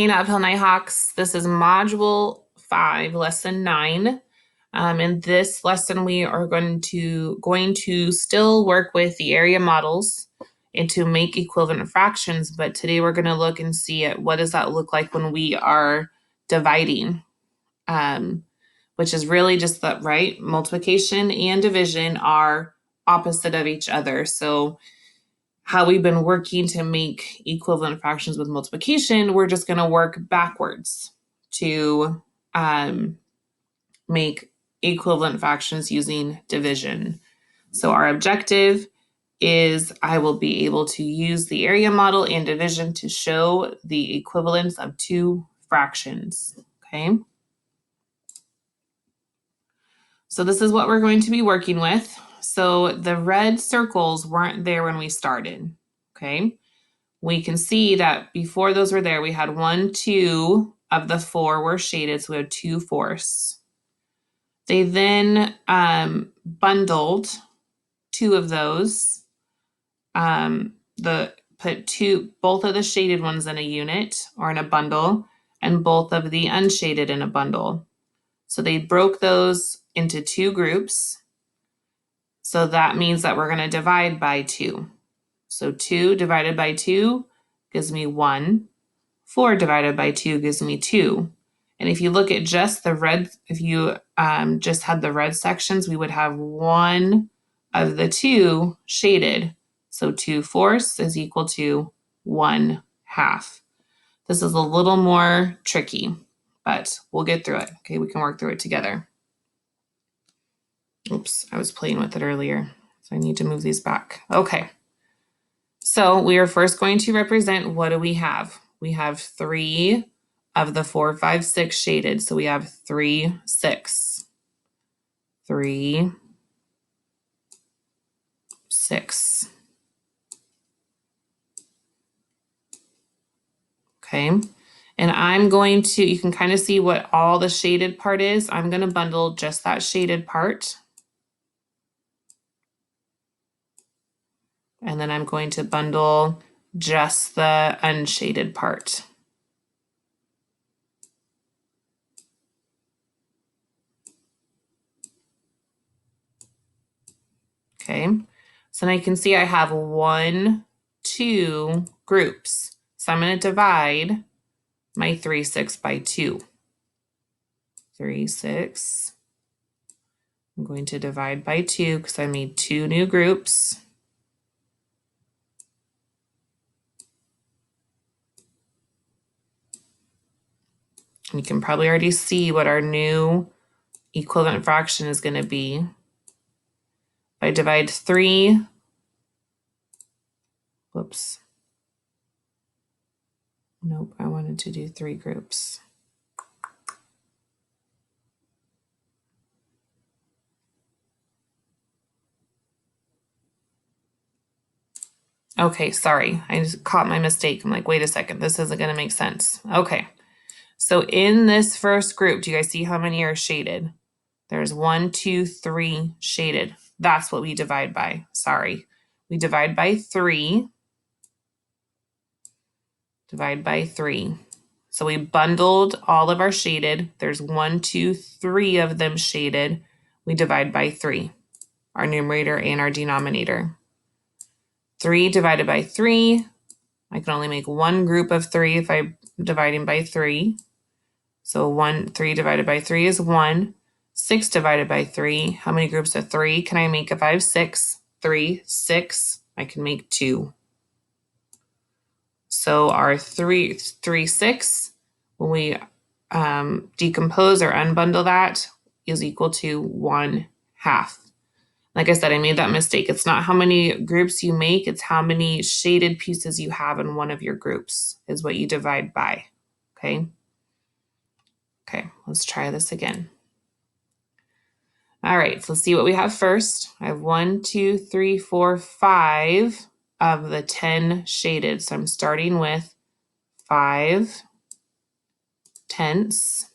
Hey, Uphill Nighthawks. This is Module 5, Lesson 9. In this lesson, we are going to still work with the area models and to make equivalent fractions, but today we're going to look and see at what does that look like when we are dividing, which is really just that, right? Multiplication and division are opposite of each other. So how we've been working to make equivalent fractions with multiplication, we're just going to work backwards to make equivalent fractions using division. So our objective is I will be able to use the area model and division to show the equivalence of two fractions, okay? So this is what we're going to be working with. So the red circles weren't there when we started, okay? We can see that before those were there, we had 1, 2 of the 4 were shaded, so we have 2 fourths. They then bundled 2 of those. Put both of the shaded ones in a unit or in a bundle, and both of the unshaded in a bundle. So they broke those into 2 groups. So that means that we're going to divide by 2. So 2 divided by 2 gives me 1. 4 divided by 2 gives me 2. And if you look at just the red, if you just had the red sections, we would have 1 of the 2 shaded. So 2 fourths is equal to 1 half. This is a little more tricky, but we'll get through it. Okay, we can work through it together. Oops, I was playing with it earlier, so I need to move these back. Okay. So we are first going to represent, what do we have? We have 3 of the 4, 5, 6 shaded. So we have 3, 6. 3, 6. Okay. And I'm going to, you can kind of see what all the shaded part is. I'm going to bundle just that shaded part. And then I'm going to bundle just the unshaded part. Okay, so now you can see I have 1, 2 groups. So I'm going to divide my 3, 6 by 2. 3, 6. I'm going to divide by 2 because I made 2 new groups. And you can probably already see what our new equivalent fraction is going to be. If I divide 3, whoops. Nope, I wanted to do 3 groups. Okay, sorry, I just caught my mistake. I'm like, wait a second, this isn't going to make sense. Okay, so in this first group, do you guys see how many are shaded? There's 1, 2, 3 shaded. That's what we divide by. Sorry, we divide by 3. Divide by 3. So we bundled all of our shaded. There's 1, 2, 3 of them shaded. We divide by 3, our numerator and our denominator. 3 divided by 3. I can only make one group of 3 if I'm dividing by 3. So 3 divided by 3 is 1. 6 divided by 3. How many groups of 3 can I make if I have 6? 3, 6. I can make 2. So our 3, 6, when we decompose or unbundle that, is equal to 1 half. Like I said, I made that mistake. It's not how many groups you make, it's how many shaded pieces you have in one of your groups is what you divide by, okay? Okay, let's try this again. All right, so let's see what we have first. I have 1, 2, 3, 4, 5 of the 10 shaded. So I'm starting with 5 tenths.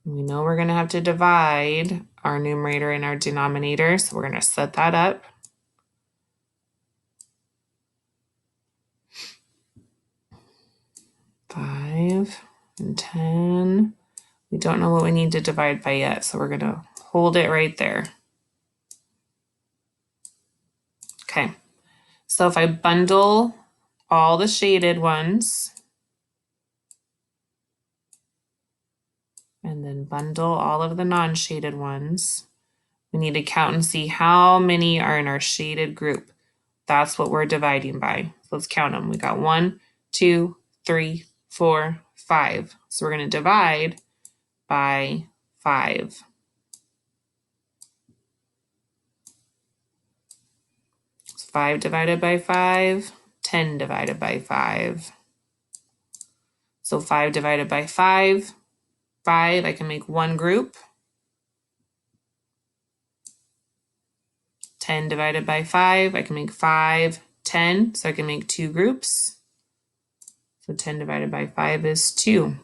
We know we're going to have to divide our numerator and our denominator, so we're going to set that up. 5 and 10. We don't know what we need to divide by yet, so we're going to hold it right there. Okay, so if I bundle all the shaded ones and then bundle all of the non-shaded ones, we need to count and see how many are in our shaded group. That's what we're dividing by. So let's count them. We got 1, 2, 3, 4, 5. So we're going to divide by 5. So 5 divided by 5, 10 divided by 5. So 5 divided by 5, I can make one group. 10 divided by 5, I can make 5, 10, so I can make two groups. So 10 divided by 5 is 2.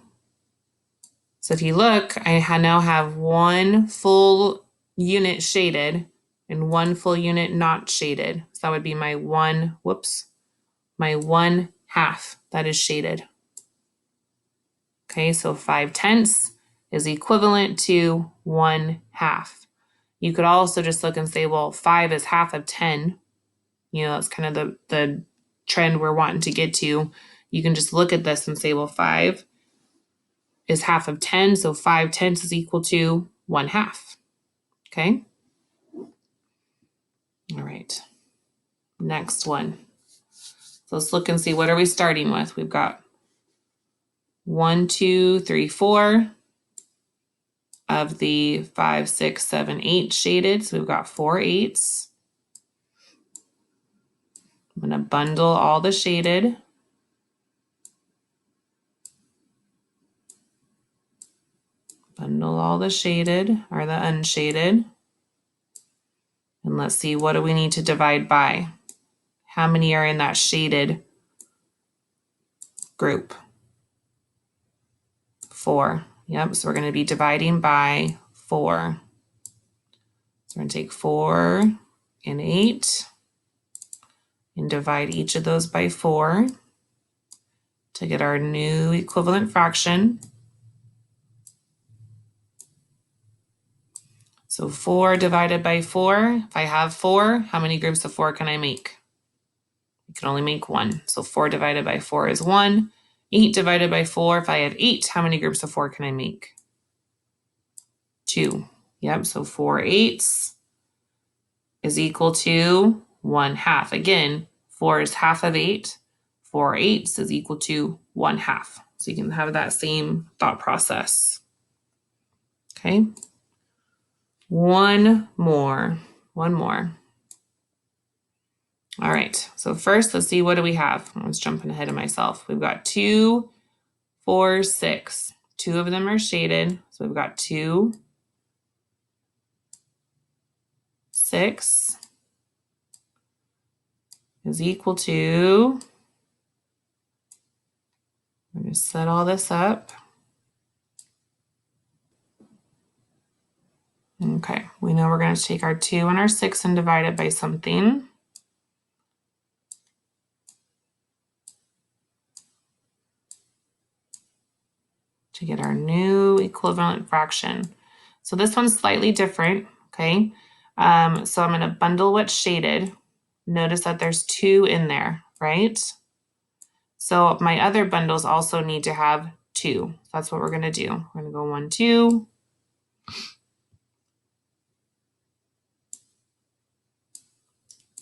So if you look, I now have one full unit shaded and one full unit not shaded. So that would be my my 1/2 that is shaded. Okay, so 5/10 is equivalent to 1/2. You could also just look and say, well, 5 is half of 10. That's kind of the trend we're wanting to get to. You can just look at this and say, well, 5 is half of 10, so 5/10 is equal to 1/2. Okay? All right. Next one. So let's look and see, what are we starting with? We've got 1, 2, 3, 4 of the 5, 6, 7, 8 shaded. So we've got 4 8s. I'm going to bundle all the shaded. Bundle all the shaded or the unshaded. And let's see, what do we need to divide by? How many are in that shaded group? 4. Yep, so we're going to be dividing by 4. So we're going to take 4 and 8 and divide each of those by 4 to get our new equivalent fraction. So 4 divided by 4, if I have 4, how many groups of 4 can I make? I can only make 1. So 4 divided by 4 is 1. 8 divided by 4, if I have 8, how many groups of 4 can I make? 2. Yep, so 4 8s is equal to 1/2. Again, 4 is half of 8. 4 8s is equal to 1/2. So you can have that same thought process. Okay. One more. All right, so first let's see, what do we have? I was jumping ahead of myself. We've got 2, 4, 6. 2 of them are shaded, so we've got 2, 6 is equal to, we're going to set all this up. Okay, we know we're going to take our 2 and our 6 and divide it by something. To get our new equivalent fraction. So this one's slightly different, okay? So I'm going to bundle what's shaded. Notice that there's 2 in there, right? So my other bundles also need to have 2. That's what we're going to do. We're going to go 1, 2.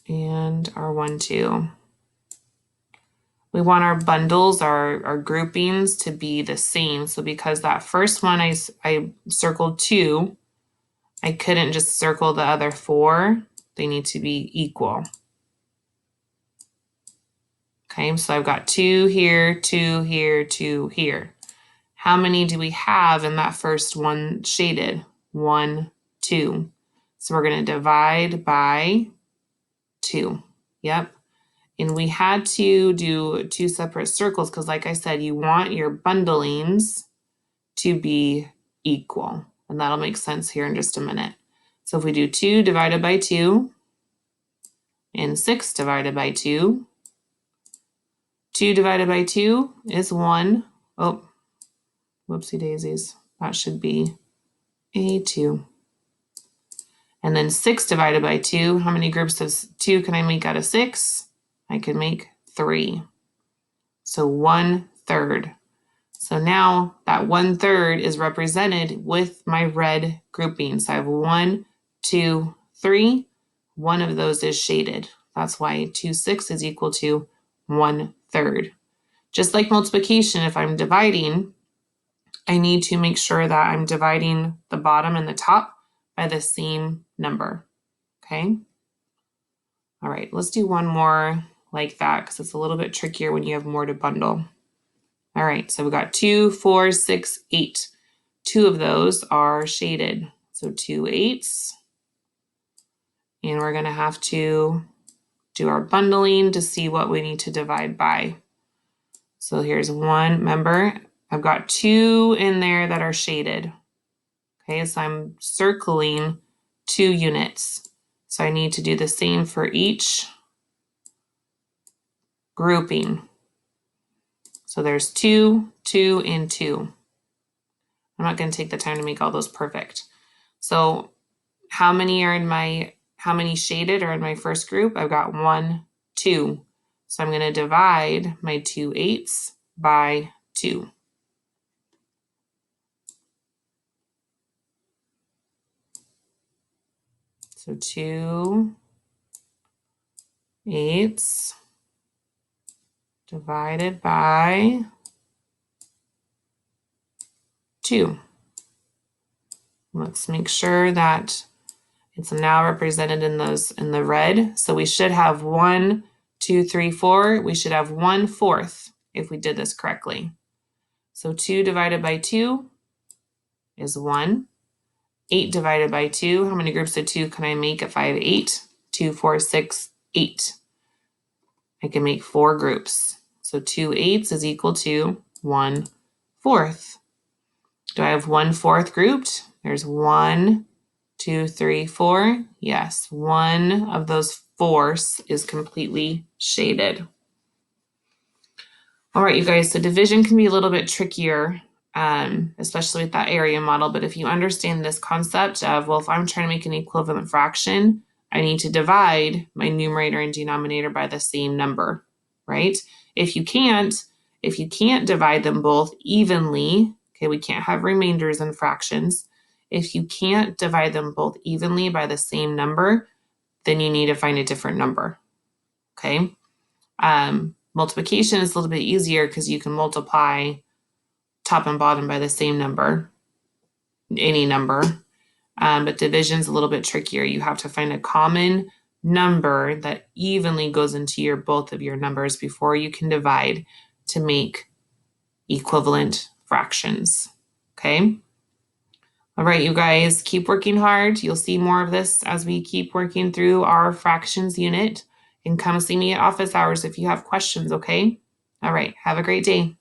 And our 1, 2. We want our bundles, our groupings to be the same. So because that first one I circled 2, I couldn't just circle the other 4. They need to be equal. Okay, so I've got 2 here, 2 here, 2 here. How many do we have in that first one shaded? 1, 2. So we're going to divide by 2. Yep. And we had to do 2 separate circles because, like I said, you want your bundlings to be equal. And that'll make sense here in just a minute. So if we do 2 divided by 2 and 6 divided by 2, 2 divided by 2 is 1. Oh, whoopsie daisies. That should be A2. And then 6 divided by 2. How many groups of 2 can I make out of 6? I can make 3. So 1/3. So now that 1/3 is represented with my red grouping. So I have 1, 2, 3. One of those is shaded. That's why 2 6 is equal to 1/3. Just like multiplication, if I'm dividing, I need to make sure that I'm dividing the bottom and the top by the same number. Okay? All right, let's do one more like that because it's a little bit trickier when you have more to bundle. All right, so we got 2, 4, 6, 8. 2 of those are shaded. So 2 8s. And we're going to have to do our bundling to see what we need to divide by. So here's one. Remember, I've got 2 in there that are shaded. Okay, so I'm circling 2 units. So I need to do the same for each grouping. So there's 2, 2, and 2. I'm not going to take the time to make all those perfect. So how many shaded are in my first group? I've got 1, 2. So I'm going to divide my 2 8s by 2. So 2 8s divided by 2. Let's make sure that it's now represented in the red. So we should have 1, 2, 3, 4. We should have 1/4 if we did this correctly. So 2 divided by 2 is 1. 8 divided by 2. How many groups of 2 can I make if I have 8? 2, 4, 6, 8. I can make 4 groups. So 2 8s is equal to 1/4. Do I have 1/4 grouped? There's 1, 2, 3, 4. Yes, one of those 4s is completely shaded. All right, you guys, so division can be a little bit trickier, especially with that area model. But if you understand this concept of, well, if I'm trying to make an equivalent fraction, I need to divide my numerator and denominator by the same number, right? If you can't divide them both evenly, okay, we can't have remainders and fractions. If you can't divide them both evenly by the same number, then you need to find a different number, okay? Multiplication is a little bit easier because you can multiply top and bottom by the same number, any number. But division is a little bit trickier. You have to find a common number that evenly goes into both of your numbers before you can divide to make equivalent fractions. Okay? All right, you guys, keep working hard. You'll see more of this as we keep working through our fractions unit. And come see me at office hours if you have questions, okay? All right, have a great day.